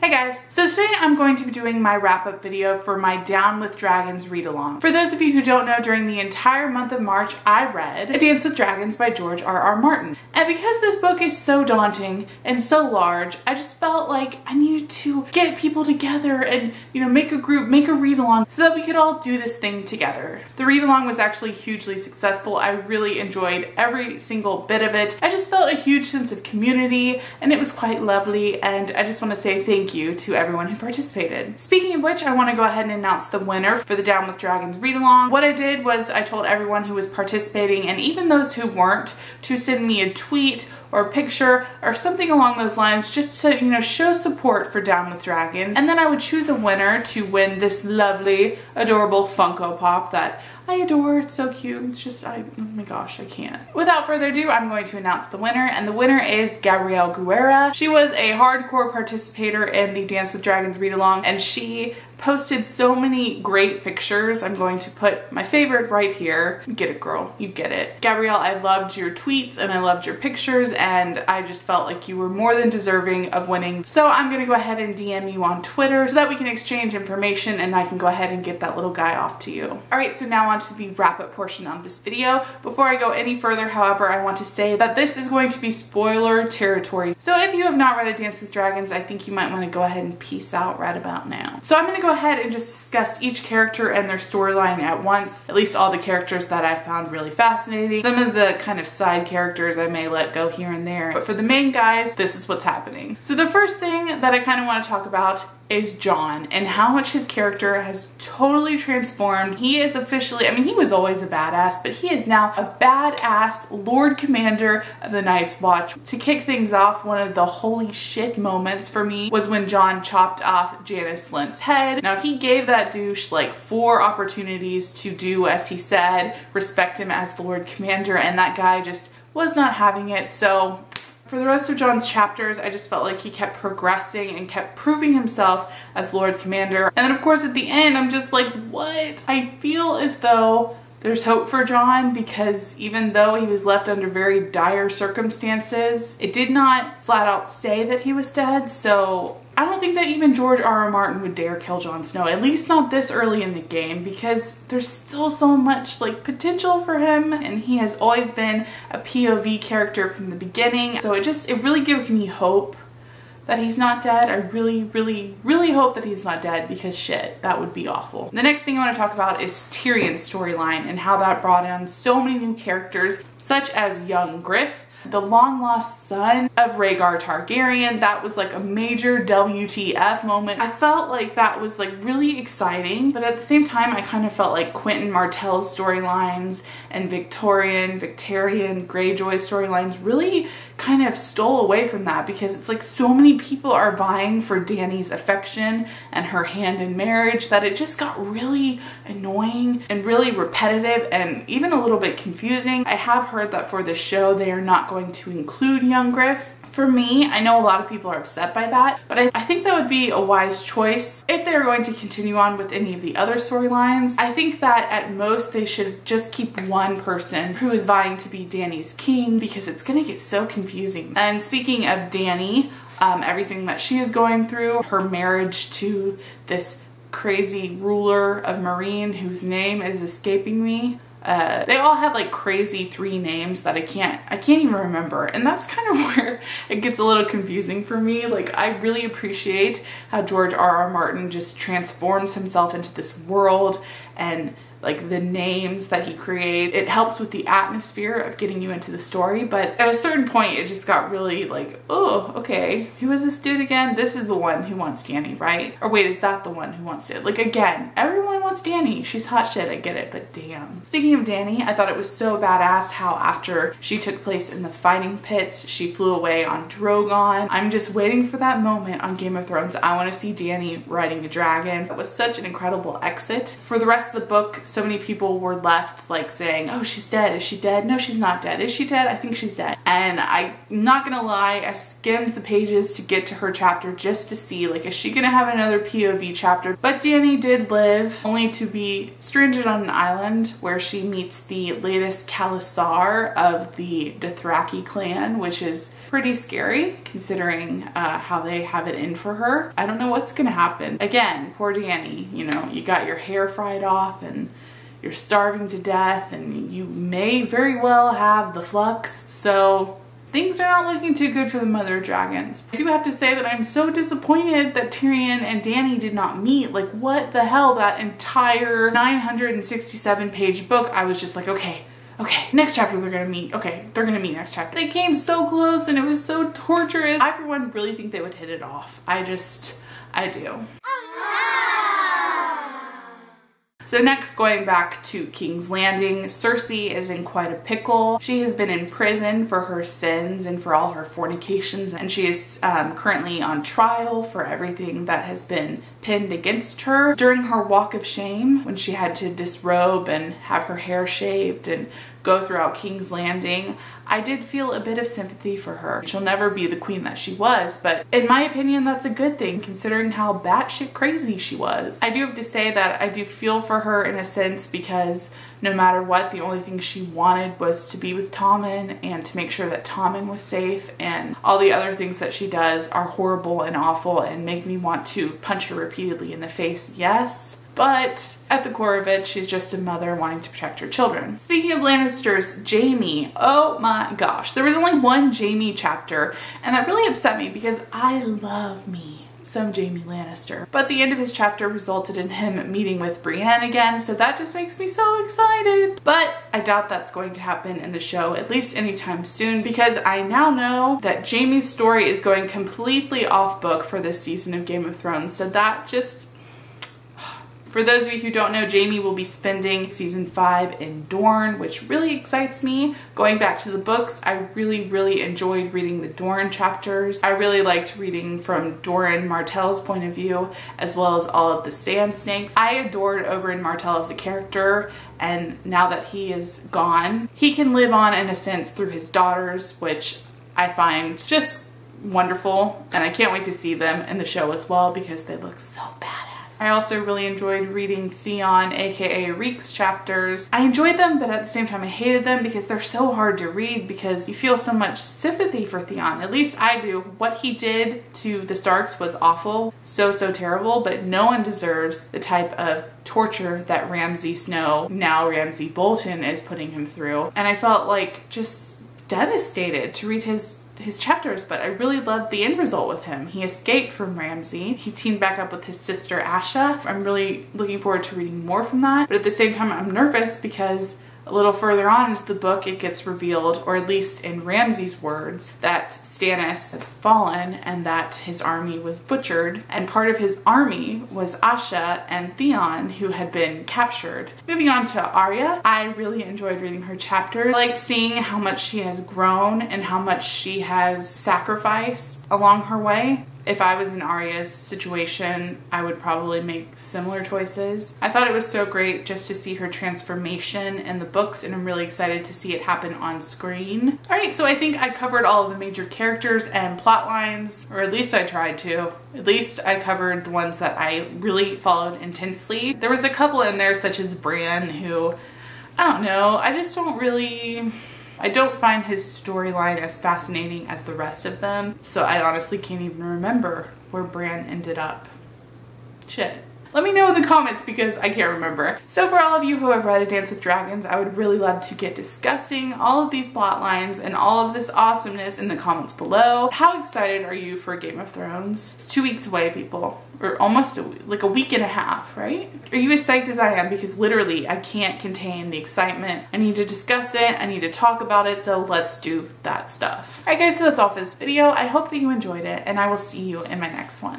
Hey guys, so today I'm going to be doing my wrap-up video for my Down with Dragons read-along. For those of you who don't know, during the entire month of March, I read A Dance with Dragons by George R.R. Martin. And because this book is so daunting and so large, I just felt like I needed to get people together and, make a group, make a read-along so that we could all do this thing together. The read-along was actually hugely successful. I really enjoyed every single bit of it. I just felt a huge sense of community and it was quite lovely, and I just want to say thank you to everyone who participated. Speaking of which, I want to go ahead and announce the winner for the Down with Dragons read-along. What I did was I told everyone who was participating, and even those who weren't, to send me a tweet or a picture or something along those lines just to, show support for Down with Dragons. And then I would choose a winner to win this lovely, adorable Funko Pop that I adore. It's so cute. It's just, oh my gosh, I can't. Without further ado, I'm going to announce the winner, and the winner is Gabrielle Guerra. She was a hardcore participator in the Dance with Dragons read-along, and she posted so many great pictures. I'm going to put my favorite right here. You get it, girl. You get it. Gabrielle, I loved your tweets and I loved your pictures, and I just felt like you were more than deserving of winning. So I'm gonna go ahead and DM you on Twitter so that we can exchange information and I can go ahead and get that little guy off to you. Alright, so now on to the wrap-up portion of this video. Before I go any further, however, I want to say that this is going to be spoiler territory. So if you have not read A Dance with Dragons, I think you might want to go ahead and peace out right about now. So I'm gonna go ahead and just discuss each character and their storyline at once, at least all the characters that I found really fascinating. Some of the kind of side characters I may let go here and there, but for the main guys, this is what's happening. So the first thing that I kind of want to talk about is John and how much his character has totally transformed. He is officially, he was always a badass, but he is now a badass Lord Commander of the Night's Watch. To kick things off, one of the holy shit moments for me was when John chopped off Janice Slint's head. Now he gave that douche like 4 opportunities to do as he said, respect him as the Lord Commander, and that guy just was not having it. So for the rest of John's chapters, I just felt like he kept progressing and kept proving himself as Lord Commander. And then of course at the end, I'm just like, what? I feel as though there's hope for John, because even though he was left under very dire circumstances, it did not flat out say that he was dead. So I don't think that even George R.R. Martin would dare kill Jon Snow, at least not this early in the game, because there's still so much potential for him, and he has always been a POV character from the beginning. So it really gives me hope that he's not dead. I really, really, really hope that he's not dead, because shit, that would be awful. The next thing I want to talk about is Tyrion's storyline and how that brought in so many new characters, such as young Griff, the long-lost son of Rhaegar Targaryen. That was like a major WTF moment. I felt like that was really exciting, but at the same time I kind of felt like Quentin Martell's storylines and Victorian, Greyjoy storylines really kind of stole away from that, because it's like so many people are vying for Dany's affection and her hand in marriage that it just got really annoying and really repetitive and even a little bit confusing. I have heard that for the show they are not going to include young Griff. For me, I know a lot of people are upset by that, but I think that would be a wise choice if they're going to continue on with any of the other storylines. I think that at most they should just keep one person who is vying to be Dany's king, because it's gonna get so confusing. And speaking of Dany, everything that she is going through, her marriage to this crazy ruler of Meereen whose name is escaping me. They all had crazy 3 names that I can't even remember, and that's kind of where it gets a little confusing for me. I really appreciate how George R.R. Martin just transforms himself into this world, and the names that he creates, it helps with the atmosphere of getting you into the story. But at a certain point it just got really oh, okay, who is this dude again? This is the one who wants Dany, right? Or wait, is that the one who wants it? Again, everyone wants Dany. She's hot shit, I get it, but damn. Speaking of Dany, I thought it was so badass how after she took place in the fighting pits, she flew away on Drogon. I'm just waiting for that moment on Game of Thrones. I want to see Dany riding a dragon. That was such an incredible exit. For the rest of the book, so many people were left like saying, oh, she's dead. Is she dead? No, she's not dead. Is she dead? I think she's dead. And I'm not gonna lie, I skimmed the pages to get to her chapter just to see, like, is she gonna have another POV chapter? But Dani did live, only to be stranded on an island where she meets the latest Khalasar of the Dothraki clan, which is pretty scary considering how they have it in for her. I don't know what's gonna happen. Again, poor Dani, you know, you got your hair fried off and you're starving to death and you may very well have the flux, so things are not looking too good for the mother of dragons. I do have to say that I'm so disappointed that Tyrion and Dani did not meet. Like, what the hell? That entire 967 page book, I was just like, okay, next chapter they're gonna meet. Okay, they're gonna meet next chapter. They came so close and it was so torturous. I, for one, really think they would hit it off. I do. So next, going back to King's Landing, Cersei is in quite a pickle. She has been in prison for her sins and for all her fornications, and she is currently on trial for everything that has been pinned against her. During her walk of shame, when she had to disrobe and have her hair shaved and go throughout King's Landing, I did feel a bit of sympathy for her. She'll never be the queen that she was, but in my opinion, that's a good thing considering how batshit crazy she was. I do have to say that I do feel for her in a sense because no matter what, the only thing she wanted was to be with Tommen and to make sure that Tommen was safe, and all the other things that she does are horrible and awful and make me want to punch her repeatedly in the face, yes. But at the core of it, she's just a mother wanting to protect her children. Speaking of Lannisters, Jaime, oh my gosh. There was only one Jaime chapter, and that really upset me because I love me some Jaime Lannister. But the end of his chapter resulted in him meeting with Brienne again, so that just makes me so excited. But I doubt that's going to happen in the show, at least anytime soon, because I now know that Jaime's story is going completely off book for this season of Game of Thrones, so that just... For those of you who don't know, Jaime will be spending season 5 in Dorne, which really excites me. Going back to the books, I really enjoyed reading the Dorne chapters. I really liked reading from Doran Martell's point of view, as well as all of the Sand Snakes. I adored Oberyn Martell as a character, and now that he is gone, he can live on in a sense through his daughters, which I find just wonderful, and I can't wait to see them in the show as well because they look so badass. I also really enjoyed reading Theon, aka Reek's chapters. I enjoyed them, but at the same time I hated them because they're so hard to read because you feel so much sympathy for Theon. At least I do. What he did to the Starks was awful, so terrible, but no one deserves the type of torture that Ramsay Snow, now Ramsay Bolton, is putting him through. And I felt like just devastated to read his chapters, but I really loved the end result with him. He escaped from Ramsay. He teamed back up with his sister Asha. I'm really looking forward to reading more from that, but at the same time I'm nervous because a little further on into the book it gets revealed, or at least in Ramsay's words, that Stannis has fallen and that his army was butchered, and part of his army was Asha and Theon, who had been captured. Moving on to Arya, I really enjoyed reading her chapter. I liked seeing how much she has grown and how much she has sacrificed along her way. If I was in Arya's situation, I would probably make similar choices. I thought it was so great just to see her transformation in the books, and I'm really excited to see it happen on screen. Alright, so I think I covered all of the major characters and plot lines, or at least I tried to. At least I covered the ones that I really followed intensely. There was a couple in there, such as Bran, who, I don't know, I don't find his storyline as fascinating as the rest of them, so I honestly can't even remember where Bran ended up. Shit. Let me know in the comments because I can't remember. So for all of you who have read A Dance with Dragons, I would really love to get discussing all of these plot lines and all of this awesomeness in the comments below. How excited are you for Game of Thrones? It's 2 weeks away, people. Or almost like a week and a half, right? Are you as psyched as I am? Because literally I can't contain the excitement. I need to discuss it, I need to talk about it, so let's do that stuff. Alright guys, so that's all for this video. I hope that you enjoyed it, and I will see you in my next one.